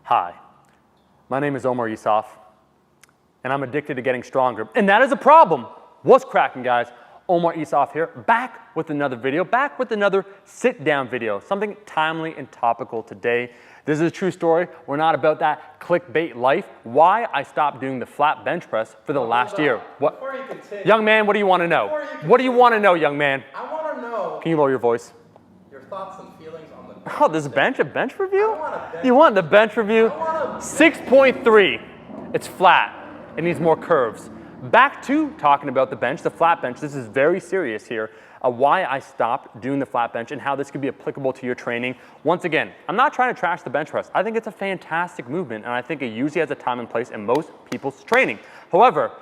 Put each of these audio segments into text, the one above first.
Hi, my name is Omar Yusuf, and I'm addicted to getting stronger. And that is a problem. What's cracking, guys? Omar Yusuf here, back with another video, back with another sit-down video, something timely and topical today. This is a true story. We're not about that clickbait life. Why I stopped doing the flat bench press for the last year. What? Before you continue, young man, what do you want to know? What do you want to know, young man? I want to know. Can you lower your voice? Your thoughts and feelings on the. Oh, this bench, a bench review? I want a bench. You want the bench review? I want a bench. 6.3. It's flat. It needs more curves. Back to talking about the bench, the flat bench. This is very serious here. Why I stopped doing the flat bench and how this could be applicable to your training. Once again, I'm not trying to trash the bench press. I think it's a fantastic movement, and I think it usually has a time and place in most people's training. However,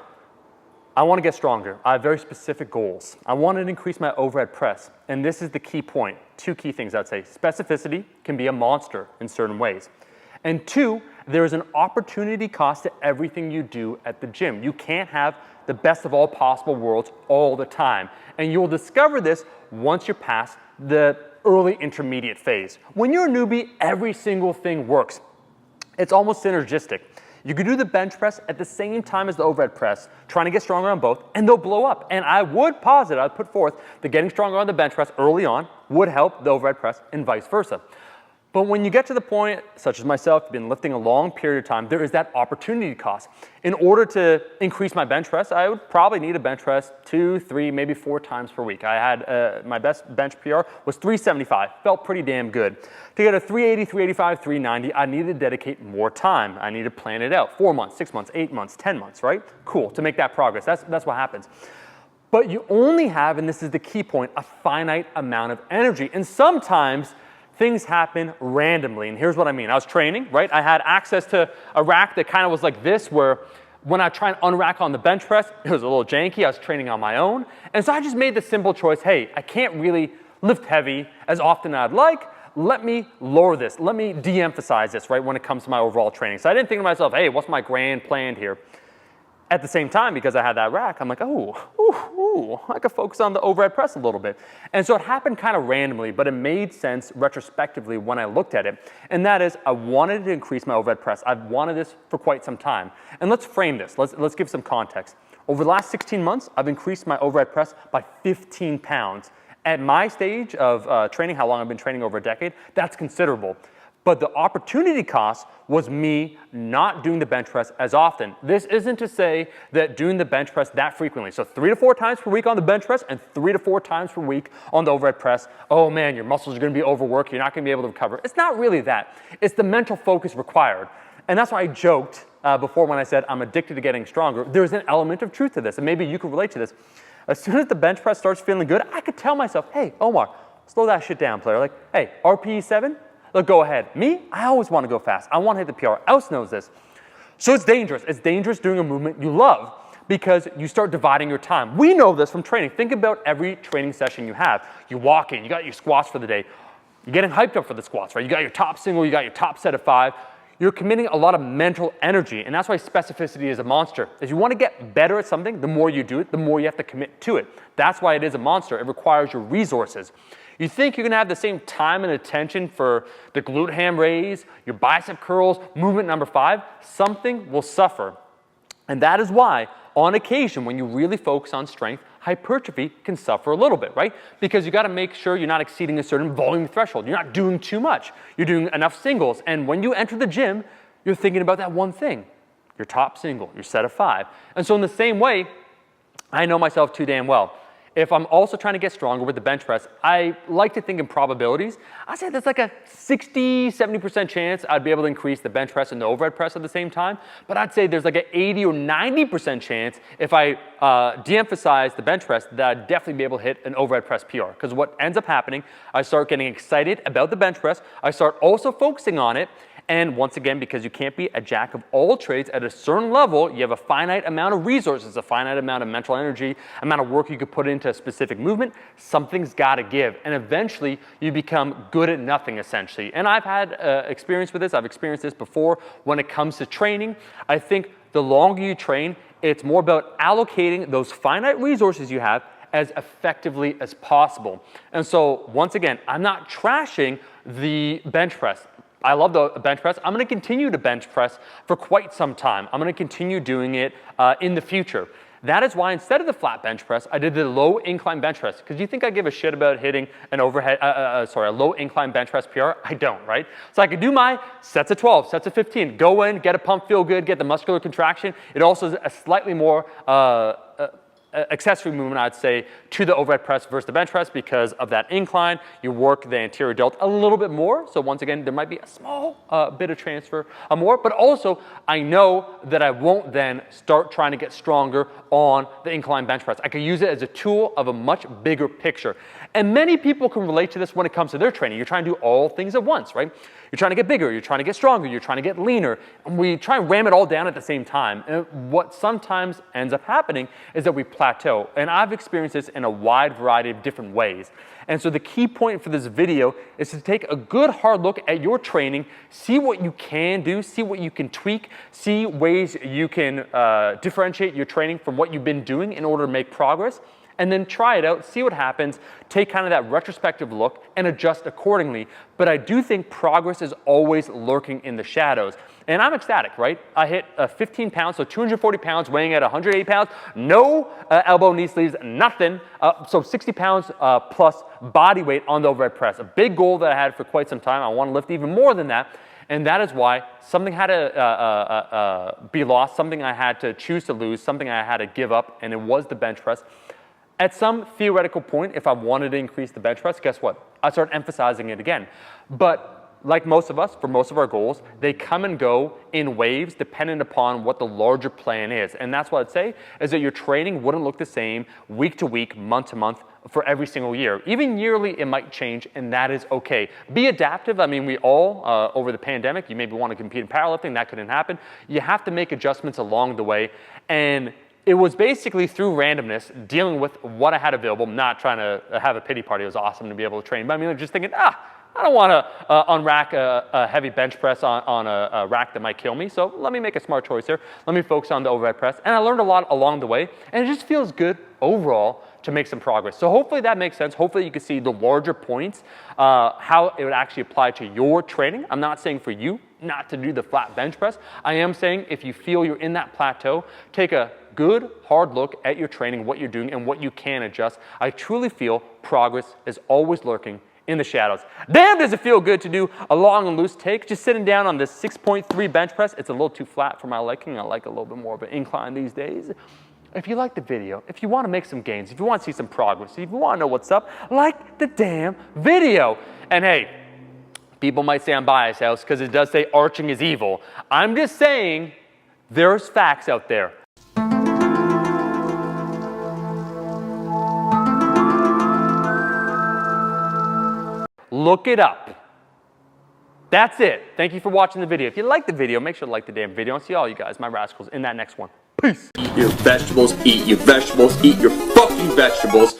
I want to get stronger. I have very specific goals. I want to increase my overhead press, and this is the key point. Two key things I'd say. Specificity can be a monster in certain ways. And two, there is an opportunity cost to everything you do at the gym. You can't have the best of all possible worlds all the time. And you'll discover this once you're past the early intermediate phase. When you're a newbie, every single thing works. It's almost synergistic. You could do the bench press at the same time as the overhead press, trying to get stronger on both, and they'll blow up. And I would posit, I'd put forth that getting stronger on the bench press early on would help the overhead press and vice versa. But when you get to the point, such as myself, you've been lifting a long period of time, there is that opportunity cost. In order to increase my bench press, I would probably need a bench press 2, 3, maybe 4 times per week. I had my best bench PR was 375, felt pretty damn good. To get a 380, 385, 390, I needed to dedicate more time. I needed to plan it out, 4 months, 6 months, 8 months, 10 months, right? Cool, to make that progress, that's what happens. But you only have, and this is the key point, a finite amount of energy. And sometimes things happen randomly, and here's what I mean. I was training, right? I had access to a rack that kind of was like this, where when I try and unrack on the bench press, it was a little janky. I was training on my own. And so I just made the simple choice, hey, I can't really lift heavy as often as I'd like. Let me lower this. Let me de-emphasize this, right, when it comes to my overall training. So I didn't think to myself, hey, what's my grand plan here? At the same time, because I had that rack, I'm like, I could focus on the overhead press a little bit. And so it happened kind of randomly, but it made sense retrospectively when I looked at it. And that is, I wanted to increase my overhead press. I've wanted this for quite some time. And let's frame this. Let's give some context. Over the last 16 months, I've increased my overhead press by 15 pounds. At my stage of training, how long I've been training, over a decade, that's considerable. But the opportunity cost was me not doing the bench press as often. This isn't to say that doing the bench press that frequently. So 3 to 4 times per week on the bench press and 3 to 4 times per week on the overhead press. Oh man, your muscles are gonna be overworked. You're not gonna be able to recover. It's not really that. It's the mental focus required. And that's why I joked before when I said I'm addicted to getting stronger. There's an element of truth to this, and maybe you can relate to this. As soon as the bench press starts feeling good, I could tell myself, hey, Omar, slow that shit down, player. Like, hey, RPE 7? Look, go ahead. Me, I always want to go fast. I want to hit the PR. Else knows this. So it's dangerous. It's dangerous doing a movement you love because you start dividing your time. We know this from training. Think about every training session you have. You walk in, you got your squats for the day. You're getting hyped up for the squats, right? You got your top single, you got your top set of 5. You're committing a lot of mental energy, and that's why specificity is a monster. If you want to get better at something, the more you do it, the more you have to commit to it. That's why it is a monster. It requires your resources. You think you're going to have the same time and attention for the glute ham raise, your bicep curls, movement number 5, something will suffer. And that is why, on occasion, when you really focus on strength, hypertrophy can suffer a little bit, right? Because you got to make sure you're not exceeding a certain volume threshold. You're not doing too much. You're doing enough singles. And when you enter the gym, you're thinking about that one thing, your top single, your set of 5. And so in the same way, I know myself too damn well. If I'm also trying to get stronger with the bench press, I like to think in probabilities. I'd say there's like a 60, 70% chance I'd be able to increase the bench press and the overhead press at the same time. But I'd say there's like an 80 or 90% chance if I de-emphasize the bench press that I'd definitely be able to hit an overhead press PR. Because what ends up happening, I start getting excited about the bench press. I start also focusing on it. And once again, because you can't be a jack of all trades at a certain level, you have a finite amount of resources, a finite amount of mental energy, amount of work you could put into a specific movement. Something's got to give. And eventually, you become good at nothing, essentially. And I've had experience with this. I've experienced this before when it comes to training. I think the longer you train, it's more about allocating those finite resources you have as effectively as possible. And so, once again, I'm not trashing the bench press. I love the bench press. I'm going to continue to bench press for quite some time. I'm going to continue doing it in the future. That is why instead of the flat bench press, I did the low incline bench press. Because you think I give a shit about hitting an a low incline bench press PR? I don't, right? So I could do my sets of 12, sets of 15, go in, get a pump, feel good, get the muscular contraction. It also is a slightly more accessory movement, I'd say, to the overhead press versus the bench press because of that incline. You work the anterior delt a little bit more. So once again, there might be a small bit of transfer more, but also I know that I won't then start trying to get stronger on the incline bench press. I can use it as a tool of a much bigger picture. And many people can relate to this when it comes to their training. You're trying to do all things at once, right? You're trying to get bigger, you're trying to get stronger, you're trying to get leaner, and we try and ram it all down at the same time. And what sometimes ends up happening is that we plateau. And I've experienced this in a wide variety of different ways. And so the key point for this video is to take a good hard look at your training, see what you can do, see what you can tweak, see ways you can differentiate your training from what you've been doing in order to make progress, and then try it out, see what happens, take kind of that retrospective look and adjust accordingly. But I do think progress is always lurking in the shadows. And I'm ecstatic, right? I hit 15 pounds, so 240 pounds, weighing at 180 pounds, no elbow, knee sleeves, nothing. So 60 pounds plus body weight on the overhead press. A big goal that I had for quite some time. I want to lift even more than that. And that is why something had to be lost, something I had to choose to lose, something I had to give up, and it was the bench press. At some theoretical point, if I wanted to increase the bench press, guess what? I start emphasizing it again. But like most of us, for most of our goals, they come and go in waves dependent upon what the larger plan is. And that's what I'd say, is that your training wouldn't look the same week to week, month to month, for every single year. Even yearly, it might change, and that is okay. Be adaptive. I mean, we all, over the pandemic, you maybe want to compete in powerlifting, that couldn't happen. You have to make adjustments along the way, and it was basically through randomness, dealing with what I had available, not trying to have a pity party. It was awesome to be able to train. But I mean, just thinking, I don't want to unrack a heavy bench press on a rack that might kill me. So let me make a smart choice here. Let me focus on the overhead press. And I learned a lot along the way. And it just feels good overall to make some progress. So hopefully that makes sense. Hopefully you can see the larger points, how it would actually apply to your training. I'm not saying for you not to do the flat bench press. I am saying if you feel you're in that plateau, take a good hard look at your training, what you're doing, and what you can adjust. I truly feel progress is always lurking in the shadows. Damn, does it feel good to do a long and loose take. Just sitting down on this 6.3 bench press. It's a little too flat for my liking. I like a little bit more of an incline these days. If you like the video, if you want to make some gains, if you want to see some progress, if you want to know what's up, like the damn video. And hey, people might say I'm biased, House, because it does say arching is evil. I'm just saying there's facts out there. Look it up. That's it. Thank you for watching the video. If you liked the video, make sure to like the damn video. I'll see all you guys, my rascals, in that next one. Peace. Eat your vegetables, eat your vegetables, eat your fucking vegetables.